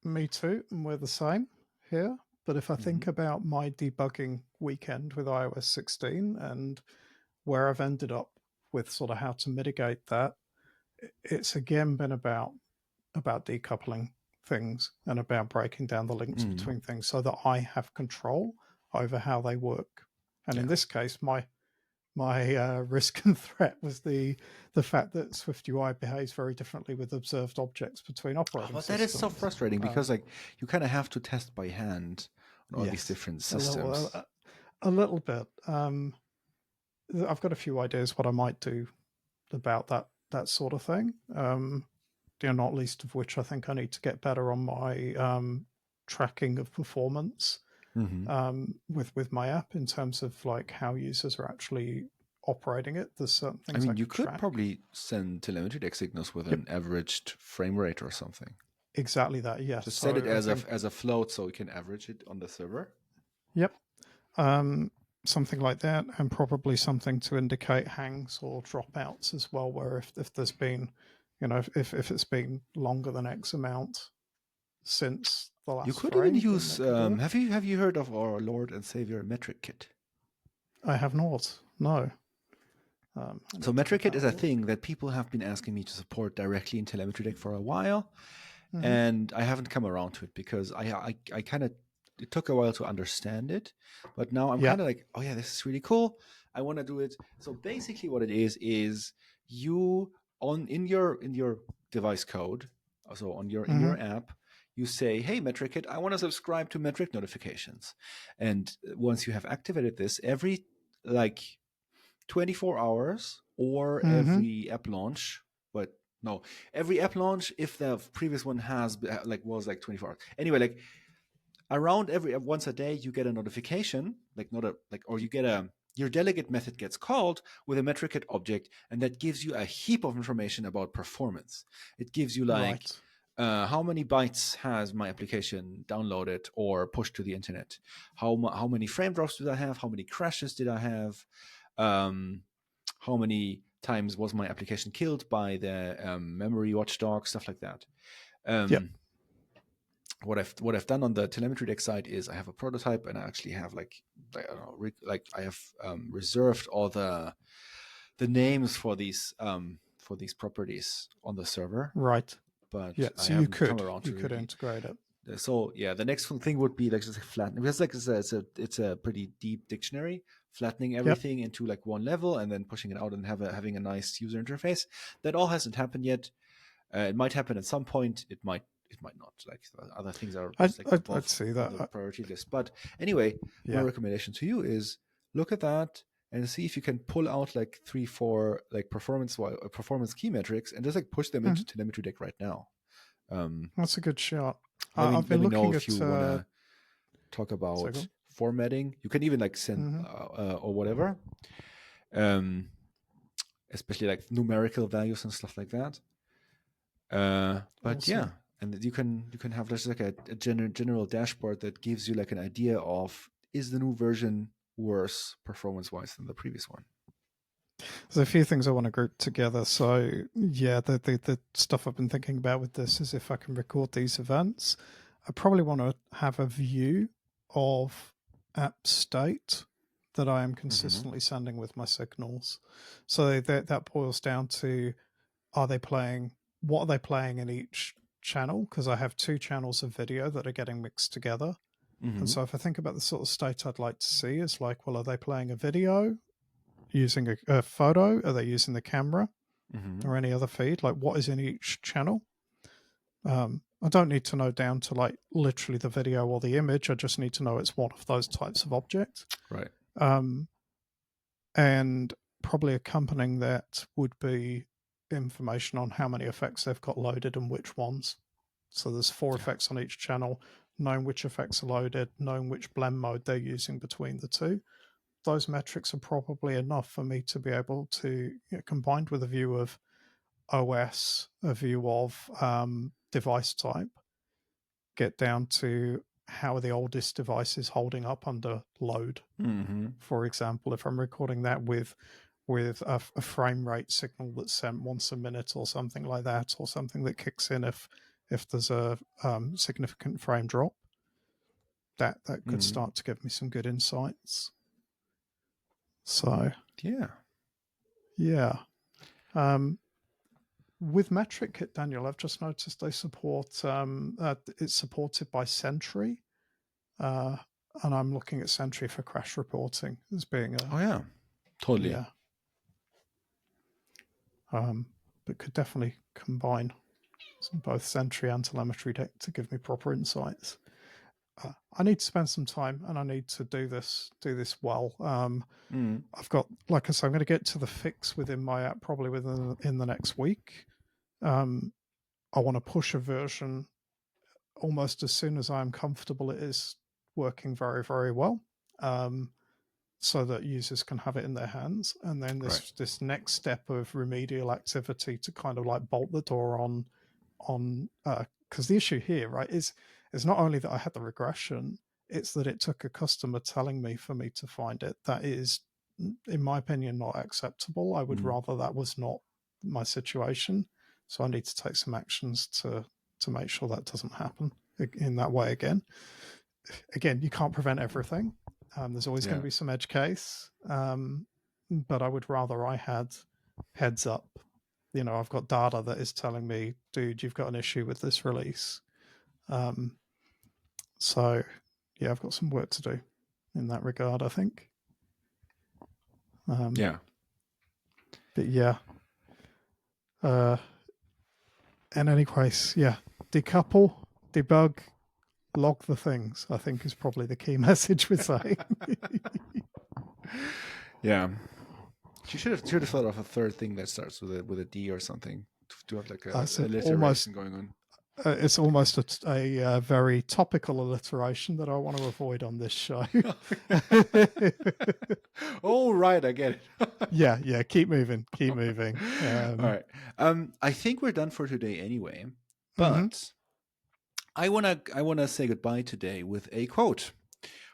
me too, and we're the same here. But if I think about my debugging weekend with iOS 16 and where I've ended up with sort of how to mitigate that, it's again been about decoupling things and about breaking down the links between things so that I have control over how they work. And in this case, my risk and threat was the fact that SwiftUI behaves very differently with observed objects between operating But systems. that is so frustrating because like you kind of have to test by hand on all these different systems. A little bit. I've got a few ideas what I might do about that sort of thing. Not least of which I think I need to get better on my tracking of performance with my app in terms of like how users are actually operating it. There's certain things I you can could track. probably send telemetry deck signals with an averaged frame rate or something. Exactly that, yes. Just set it as a float so we can average it on the server. Yep. Something like that, and probably something to indicate hangs or dropouts as well, where if there's been, if it's been longer than X amount since the last You could frame, even use. could have you heard of our Lord and Savior Metric Kit? I have not. No. So Metric Kit is a thing that people have been asking me to support directly in Telemetry Deck for a while, and I haven't come around to it because I kind of, it took a while to understand it, but now I'm kind of like, oh yeah, this is really cool. I want to do it. So basically, what it is you in your device code, so on your in your app, you say, hey, Metric Kit, I want to subscribe to metric notifications, and once you have activated this, every like 24 hours or every app launch, but no, every app launch if the previous one was like 24 hours. Anyway, like around once a day you get a notification, or you get your delegate method gets called with a metric kit object, and that gives you a heap of information about performance. It gives you like how many bytes has my application downloaded or pushed to the internet? How many frame drops did I have? How many crashes did I have? How many times was my application killed by the memory watchdog, stuff like that. What I've done on the telemetry deck side is I have a prototype, and I actually have I have reserved all the names for these properties on the server. Right. But so I haven't come around to could integrate it. So yeah, the next thing would be like just flatten, because like it's a pretty deep dictionary, flattening everything into like one level and then pushing it out and having a nice user interface. That all hasn't happened yet. It might happen at some point. It might it might not. Like other things are I'd, just like I'd, above I'd see on the that. priority list. But anyway, my Yeah. recommendation to you is look at that and see if you can pull out like 3-4 like performance key metrics and just like push them into Mhm. telemetry deck right now. That's a good shot. Let I've been me know looking if at. you want to talk about Go formatting. You can even like send on. or whatever, especially like numerical values and stuff like that. But Awesome. yeah, and you can have just like a general dashboard that gives you like an idea of, is the new version worse performance wise than the previous one. There's a few things I want to group together. So yeah, the stuff I've been thinking about with this is if I can record these events, I probably want to have a view of app state that I am consistently sending with my signals. So that boils down to, are they playing, what are they playing in each channel? Because I have 2 channels of video that are getting mixed together. And so if I think about the sort of state I'd like to see, is like, well, are they playing a video using a photo? Are they using the camera or any other feed? Like, what is in each channel? I don't need to know down to like literally the video or the image. I just need to know it's one of those types of object. Right. And probably accompanying that would be information on how many effects they've got loaded and which ones. So there's 4 effects on each channel, knowing which effects are loaded, knowing which blend mode they're using between the two. Those metrics are probably enough for me to be able to, combined with a view of OS, a view of device type, get down to how are the oldest devices holding up under load. For example, if I'm recording that with a frame rate signal that's sent once a minute or something like that, or something that kicks in if there's a significant frame drop, that could start to give me some good insights. So yeah. With Metric Kit, Daniel, I've just noticed they support it's supported by Sentry, and I'm looking at Sentry for crash reporting as being a Totally. yeah. But could definitely combine both Sentry and telemetry deck to give me proper insights. I need to spend some time, and I need to do this well. I've got, like I said, I'm going to get to the fix within my app probably in the next week. I want to push a version almost as soon as I'm comfortable it is working very, very well, so that users can have it in their hands. And then this next step of remedial activity to kind of like bolt the door on because the issue here, right, is not only that I had the regression, it's that it took a customer telling me for me to find it. That is, in my opinion, not acceptable. I would rather that was not my situation. So I need to take some actions to make sure that doesn't happen in that way again. Again, you can't prevent everything. There's always going to be some edge case, but I would rather I had heads up. I've got data that is telling me, dude, you've got an issue with this release. So yeah, I've got some work to do in that regard, I think. But yeah. In any case, yeah, decouple, debug, log the things, I think is probably the key message we're saying. Yeah. You should have thought of a third thing that starts with a D or something to have like a alliteration going on. It's almost a very topical alliteration that I want to avoid on this show. Oh, right, I get it. yeah, keep moving. All right. I think we're done for today anyway, but I wanna say goodbye today with a quote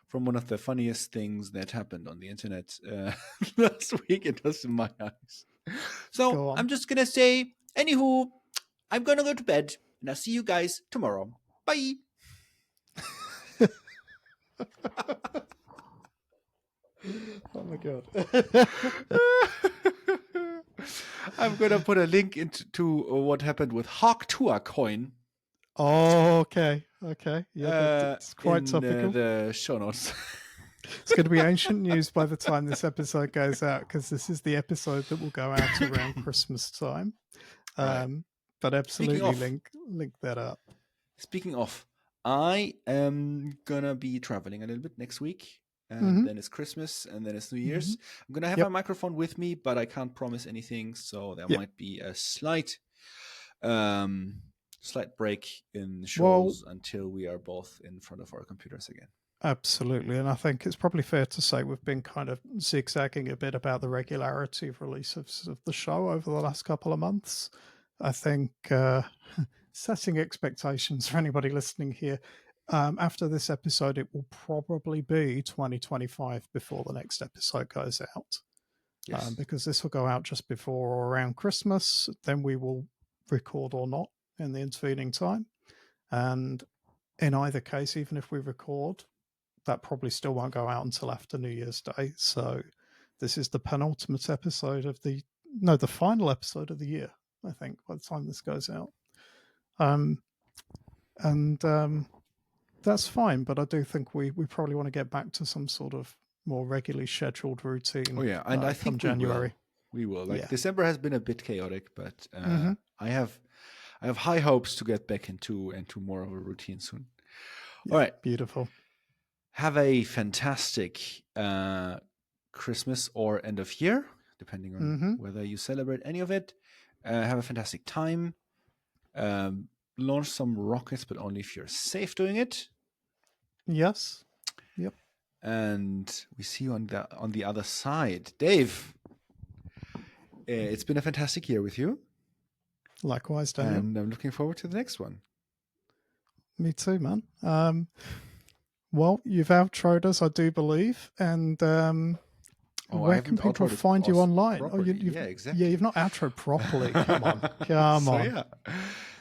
from one of the funniest things that happened on the internet last week. It was in my eyes. So I'm just gonna say, anywho, I'm gonna go to bed, and I'll see you guys tomorrow. Bye. Oh my god. I'm gonna put a link into what happened with Hawk Tuah coin. Oh, okay. Yeah, it's quite in topical. The show notes. It's going to be ancient news by the time this episode goes out, because this is the episode that will go out around Christmas time. But absolutely link that up. Speaking of, I am gonna be traveling a little bit next week, and then it's Christmas, and then it's New Year's. I'm gonna have my Yep. microphone with me, but I can't promise anything, so there Yep. might be a slight break in Well, shows until we are both in front of our computers again. absolutely. And I think it's probably fair to say we've been kind of zigzagging a bit about the regularity of release of the show over the last couple of months. I think setting expectations for anybody listening here, after this episode, it will probably be 2025 before the next episode goes out. Yes. Because this will go out just before or around Christmas. Then we will record or not in the intervening time. And in either case, even if we record, that probably still won't go out until after New Year's Day. So this is the penultimate episode of the final episode of the year, I think, by the time this goes out. That's fine, but I do think we probably want to get back to some sort of more regularly scheduled routine. Oh yeah, and I think January. We will. Like December has been a bit chaotic, but I have high hopes to get back into more of a routine soon. Yeah, all right, beautiful. Have a fantastic Christmas or end of year, depending on whether you celebrate any of it. Have a fantastic time. Launch some rockets, but only if you're safe doing it. Yes. Yep. And we see you on the other side. Dave, it's been a fantastic year with you. Likewise, Daniel. And I'm looking forward to the next one. Me too, man. Well, you've outroed us, I do believe. And where can people find you online? Yeah, exactly. Yeah, you've not outroed properly. Come on. Come on. Yeah.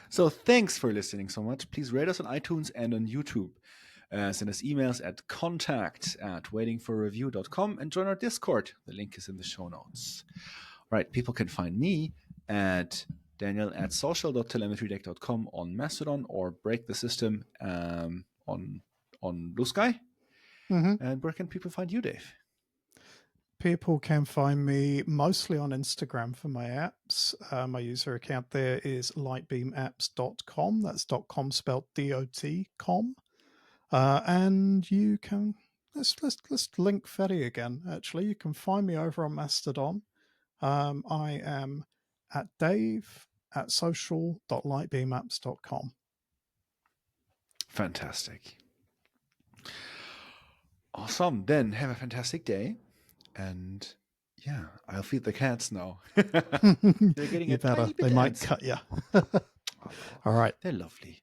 So thanks for listening so much. Please rate us on iTunes and on YouTube. Send us emails at contact@waitingforreview.com and join our Discord. The link is in the show notes. All right, people can find me at daniel@social.telemetrydeck.com on Mastodon or Break the System on Blue Sky. And where can people find you, Dave? People can find me mostly on Instagram for my apps. My user account there is lightbeamapps.com. That's .com spelled .com. And you can let's link Fetty again. Actually, you can find me over on Mastodon. I am at dave@social.lightbeamapps.com. Fantastic. Awesome. Then have a fantastic day. And yeah, I'll feed the cats now. They're getting a tiny bit They might cut you. All right. They're lovely.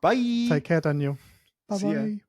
Bye. Take care, Daniel. Bye-bye.